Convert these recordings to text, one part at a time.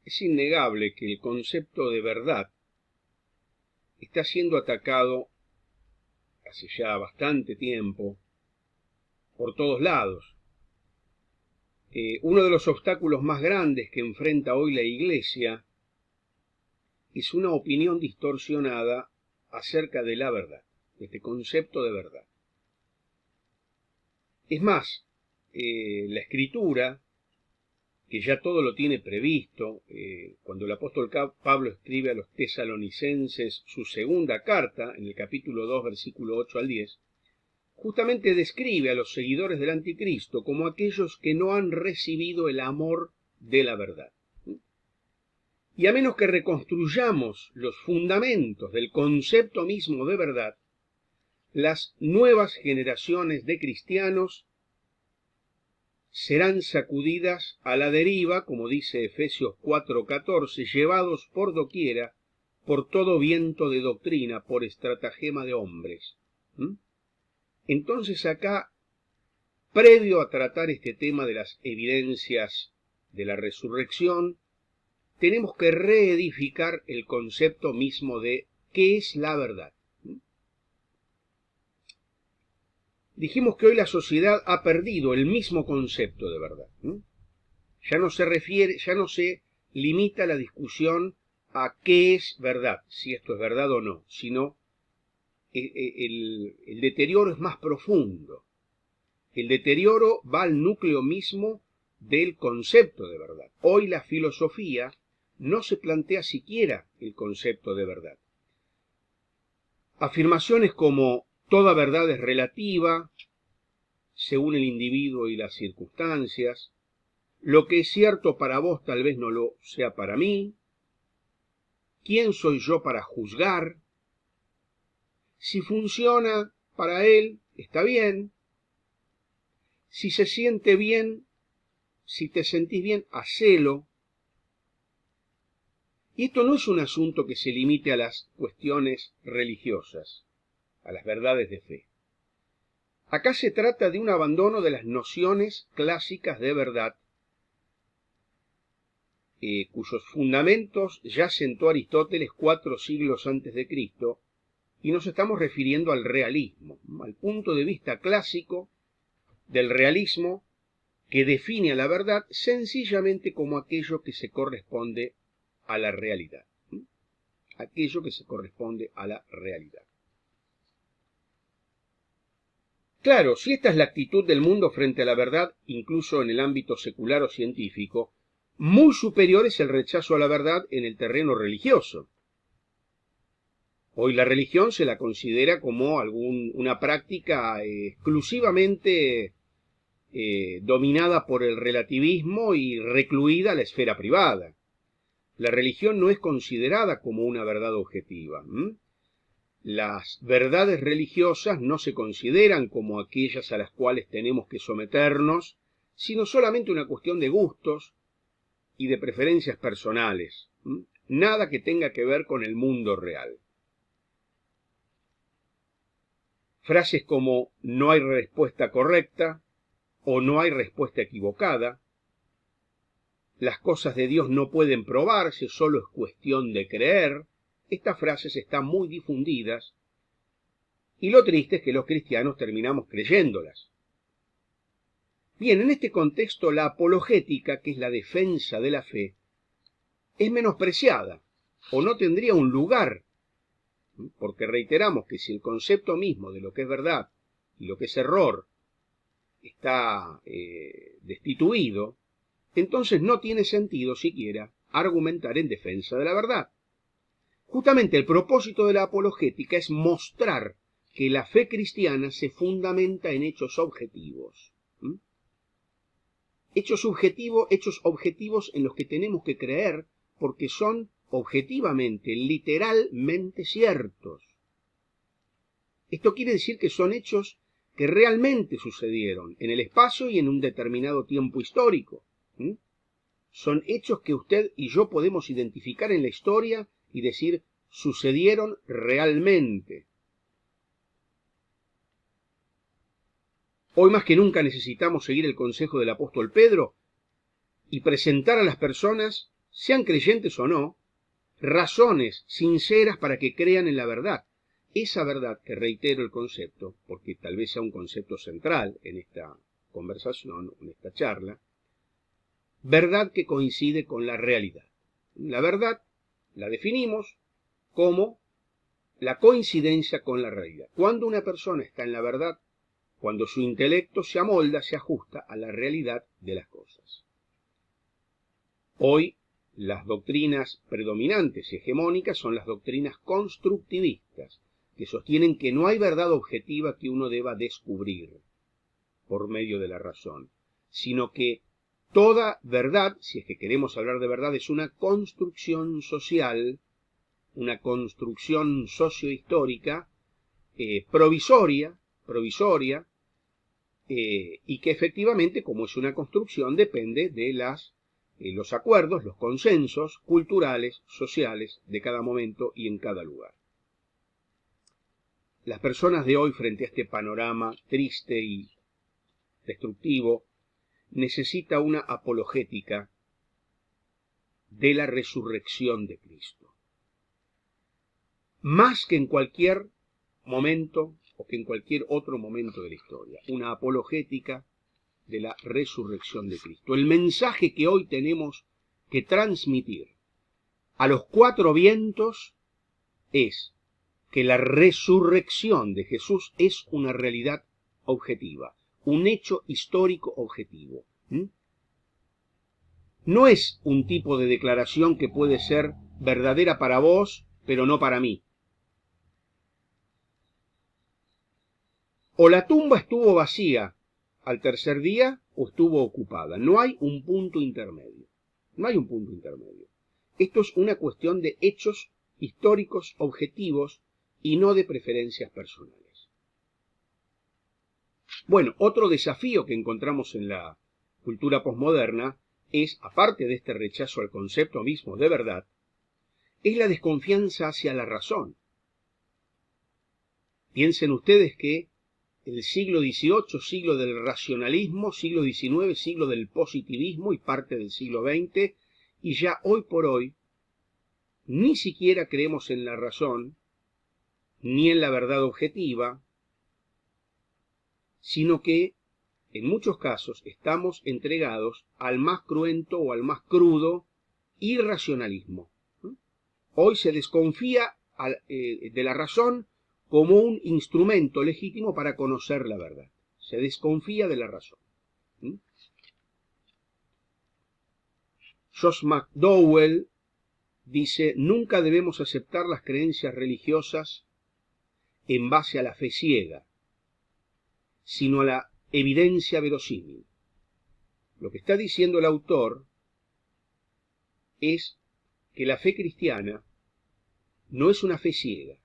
Es innegable que el concepto de verdad está siendo atacado hace ya bastante tiempo por todos lados. Uno de los obstáculos más grandes que enfrenta hoy la Iglesia es una opinión distorsionada acerca de la verdad, de este concepto de verdad. Es más, la Escritura, que ya todo lo tiene previsto, cuando el apóstol Pablo escribe a los tesalonicenses su segunda carta, en el capítulo 2, versículo 8 al 10, justamente describe a los seguidores del anticristo como aquellos que no han recibido el amor de la verdad. Y a menos que reconstruyamos los fundamentos del concepto mismo de verdad, las nuevas generaciones de cristianos serán sacudidas a la deriva, como dice Efesios 4:14, llevados por doquiera, por todo viento de doctrina, por estratagema de hombres. Entonces acá, previo a tratar este tema de las evidencias de la resurrección, tenemos que reedificar el concepto mismo de qué es la verdad. Dijimos que hoy la sociedad ha perdido el mismo concepto de verdad. Ya no se limita la discusión a qué es verdad, si esto es verdad o no, sino el deterioro es más profundo. El deterioro va al núcleo mismo del concepto de verdad. Hoy la filosofía no se plantea siquiera el concepto de verdad. Afirmaciones como toda verdad es relativa, según el individuo y las circunstancias, lo que es cierto para vos tal vez no lo sea para mí, ¿quién soy yo para juzgar? Si funciona para él, está bien. Si se siente bien, si te sentís bien, hacelo. Y esto no es un asunto que se limite a las cuestiones religiosas, a las verdades de fe. Acá se trata de un abandono de las nociones clásicas de verdad, cuyos fundamentos ya sentó Aristóteles 4 siglos antes de Cristo, y nos estamos refiriendo al realismo, al punto de vista clásico del realismo que define a la verdad sencillamente como aquello que se corresponde a la realidad. Aquello que se corresponde a la realidad. Claro, si esta es la actitud del mundo frente a la verdad, incluso en el ámbito secular o científico, muy superior es el rechazo a la verdad en el terreno religioso. Hoy la religión se la considera como una práctica exclusivamente dominada por el relativismo y recluida a la esfera privada. La religión no es considerada como una verdad objetiva. Las verdades religiosas no se consideran como aquellas a las cuales tenemos que someternos, sino solamente una cuestión de gustos y de preferencias personales. Nada que tenga que ver con el mundo real. Frases como no hay respuesta correcta o no hay respuesta equivocada, las cosas de Dios no pueden probarse, solo es cuestión de creer. Estas frases están muy difundidas y lo triste es que los cristianos terminamos creyéndolas. Bien, en este contexto la apologética, que es la defensa de la fe, es menospreciada o no tendría un lugar, porque reiteramos que si el concepto mismo de lo que es verdad y lo que es error está destituido, entonces no tiene sentido siquiera argumentar en defensa de la verdad. Justamente el propósito de la apologética es mostrar que la fe cristiana se fundamenta en hechos objetivos. Hechos objetivos en los que tenemos que creer porque son objetivamente, literalmente ciertos. Esto quiere decir que son hechos que realmente sucedieron en el espacio y en un determinado tiempo histórico. Son hechos que usted y yo podemos identificar en la historia y decir, sucedieron realmente. Hoy más que nunca necesitamos seguir el consejo del apóstol Pedro y presentar a las personas sean creyentes o no, razones sinceras para que crean en la verdad. Esa verdad, que reitero el concepto, porque tal vez sea un concepto central en esta conversación, en esta charla, verdad que coincide con la realidad. La verdad la definimos como la coincidencia con la realidad. Cuando una persona está en la verdad, cuando su intelecto se amolda, se ajusta a la realidad de las cosas. Hoy, las doctrinas predominantes y hegemónicas son las doctrinas constructivistas, que sostienen que no hay verdad objetiva que uno deba descubrir por medio de la razón, sino que toda verdad, si es que queremos hablar de verdad, es una construcción social, una construcción sociohistórica provisoria, y que efectivamente, como es una construcción, depende de los acuerdos, los consensos culturales, sociales de cada momento y en cada lugar. Las personas de hoy, frente a este panorama triste y destructivo, necesita una apologética de la resurrección de Cristo. Más que en cualquier momento o que en cualquier otro momento de la historia, una apologética de la resurrección de Cristo. El mensaje que hoy tenemos que transmitir a los cuatro vientos es que la resurrección de Jesús es una realidad objetiva, un hecho histórico objetivo. No es un tipo de declaración que puede ser verdadera para vos, pero no para mí. O la tumba estuvo vacía al tercer día o estuvo ocupada. No hay un punto intermedio. No hay un punto intermedio. Esto es una cuestión de hechos históricos objetivos y no de preferencias personales. Bueno, otro desafío que encontramos en la cultura posmoderna es, aparte de este rechazo al concepto mismo de verdad, es la desconfianza hacia la razón. Piensen ustedes que el siglo XVIII, siglo del racionalismo, siglo XIX, siglo del positivismo y parte del siglo XX, y ya hoy por hoy ni siquiera creemos en la razón, ni en la verdad objetiva, sino que en muchos casos estamos entregados al más cruento o al más crudo irracionalismo. Hoy se desconfía de la razón como un instrumento legítimo para conocer la verdad. Se desconfía de la razón. Josh McDowell dice: nunca debemos aceptar las creencias religiosas en base a la fe ciega, sino a la evidencia verosímil. Lo que está diciendo el autor es que la fe cristiana no es una fe ciega.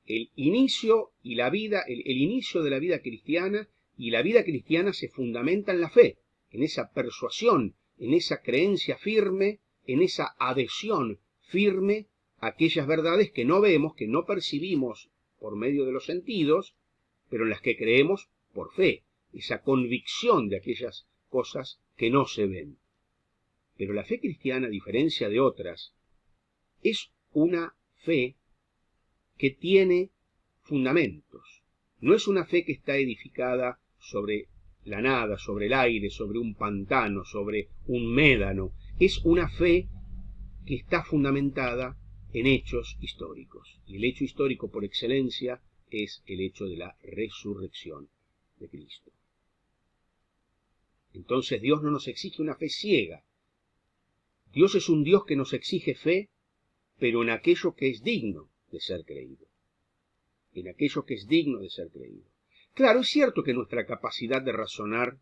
El inicio y la vida, el inicio de la vida cristiana y la vida cristiana se fundamenta en la fe, en esa persuasión, en esa creencia firme, en esa adhesión firme a aquellas verdades que no vemos, que no percibimos por medio de los sentidos, pero en las que creemos por fe, esa convicción de aquellas cosas que no se ven. Pero la fe cristiana, a diferencia de otras, es una fe que tiene fundamentos. No es una fe que está edificada sobre la nada, sobre el aire, sobre un pantano, sobre un médano. Es una fe que está fundamentada en hechos históricos. Y el hecho histórico por excelencia es el hecho de la resurrección de Cristo. Entonces Dios no nos exige una fe ciega. Dios es un Dios que nos exige fe, pero en aquello que es digno de ser creído. En aquello que es digno de ser creído. Claro, es cierto que nuestra capacidad de razonar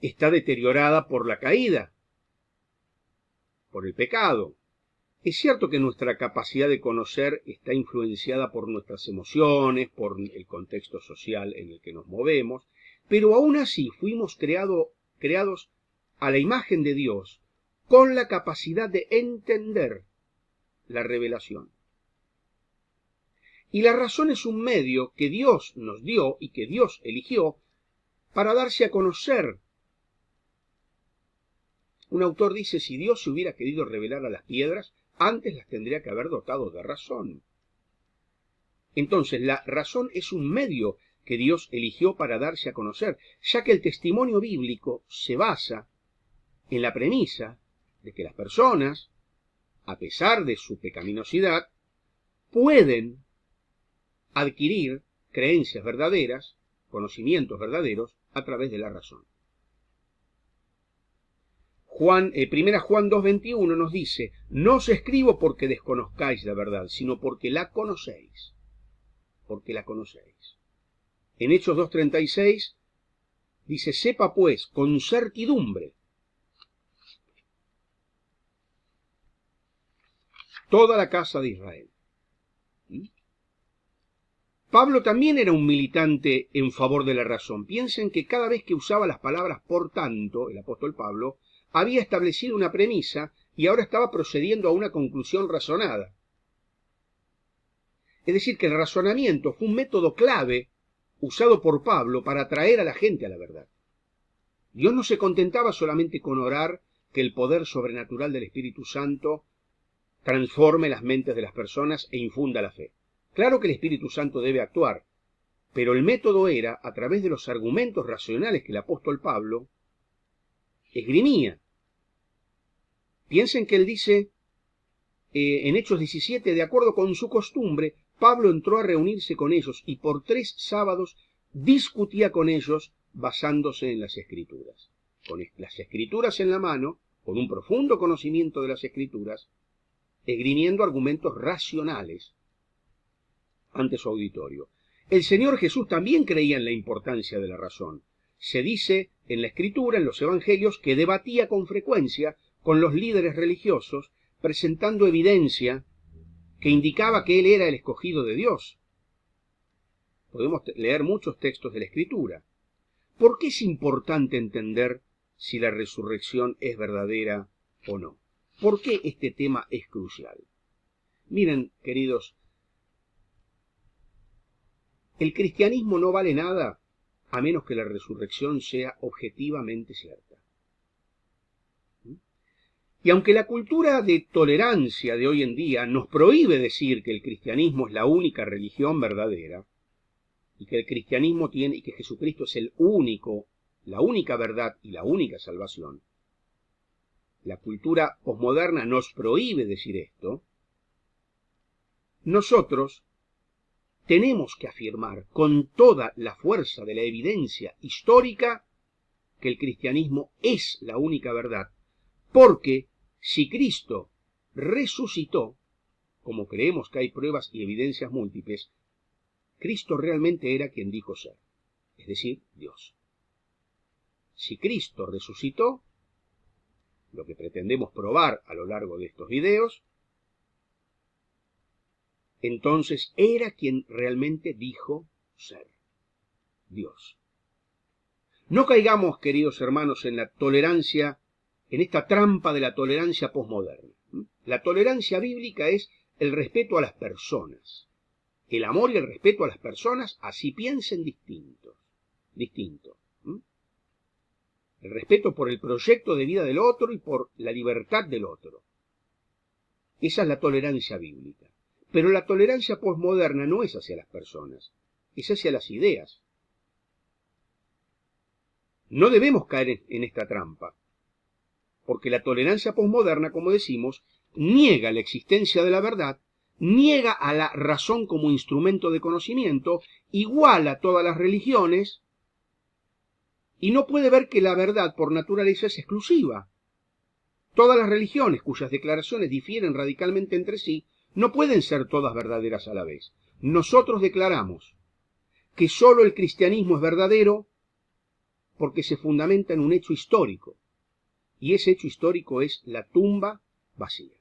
está deteriorada por la caída, por el pecado. Es cierto que nuestra capacidad de conocer está influenciada por nuestras emociones, por el contexto social en el que nos movemos, pero aún así fuimos creados a la imagen de Dios con la capacidad de entender la revelación. Y la razón es un medio que Dios nos dio y que Dios eligió para darse a conocer Un autor dice, si Dios se hubiera querido revelar a las piedras, antes las tendría que haber dotado de razón. Entonces, la razón es un medio que Dios eligió para darse a conocer, ya que el testimonio bíblico se basa en la premisa de que las personas, a pesar de su pecaminosidad, pueden adquirir creencias verdaderas, conocimientos verdaderos, a través de la razón. Primera Juan 2:21 nos dice, no os escribo porque desconozcáis la verdad, sino porque la conocéis. Porque la conocéis. En Hechos 2:36 dice, sepa pues con certidumbre toda la casa de Israel. Pablo también era un militante en favor de la razón. Piensen que cada vez que usaba las palabras por tanto, el apóstol Pablo, había establecido una premisa y ahora estaba procediendo a una conclusión razonada. Es decir, que el razonamiento fue un método clave usado por Pablo para atraer a la gente a la verdad. Dios no se contentaba solamente con orar que el poder sobrenatural del Espíritu Santo transforme las mentes de las personas e infunda la fe. Claro que el Espíritu Santo debe actuar, pero el método era a través de los argumentos racionales que el apóstol Pablo esgrimía. Piensen que él dice en Hechos 17, de acuerdo con su costumbre, Pablo entró a reunirse con ellos y por 3 sábados discutía con ellos basándose en las Escrituras. Con las Escrituras en la mano, con un profundo conocimiento de las Escrituras, esgrimiendo argumentos racionales ante su auditorio. El Señor Jesús también creía en la importancia de la razón. Se dice en la Escritura, en los Evangelios, que debatía con frecuencia con los líderes religiosos, presentando evidencia que indicaba que él era el escogido de Dios. Podemos leer muchos textos de la Escritura. ¿Por qué es importante entender si la resurrección es verdadera o no? ¿Por qué este tema es crucial? Miren, queridos, el cristianismo no vale nada a menos que la resurrección sea objetivamente cierta. Y aunque la cultura de tolerancia de hoy en día nos prohíbe decir que el cristianismo es la única religión verdadera, y que el cristianismo tiene, y que Jesucristo es la única verdad y la única salvación, la cultura posmoderna nos prohíbe decir esto, nosotros tenemos que afirmar con toda la fuerza de la evidencia histórica que el cristianismo es la única verdad, porque si Cristo resucitó, como creemos que hay pruebas y evidencias múltiples, Cristo realmente era quien dijo ser, es decir, Dios. Si Cristo resucitó, lo que pretendemos probar a lo largo de estos videos, entonces era quien realmente dijo ser, Dios. No caigamos, queridos hermanos, en la tolerancia, en esta trampa de la tolerancia posmoderna. La tolerancia bíblica es el respeto a las personas. El amor y el respeto a las personas, así piensen distinto. El respeto por el proyecto de vida del otro y por la libertad del otro. Esa es la tolerancia bíblica. Pero la tolerancia posmoderna no es hacia las personas, es hacia las ideas. No debemos caer en esta trampa, porque la tolerancia posmoderna, como decimos, niega la existencia de la verdad, niega a la razón como instrumento de conocimiento, iguala todas las religiones y no puede ver que la verdad por naturaleza es exclusiva. Todas las religiones cuyas declaraciones difieren radicalmente entre sí no pueden ser todas verdaderas a la vez. Nosotros declaramos que sólo el cristianismo es verdadero porque se fundamenta en un hecho histórico, y ese hecho histórico es la tumba vacía.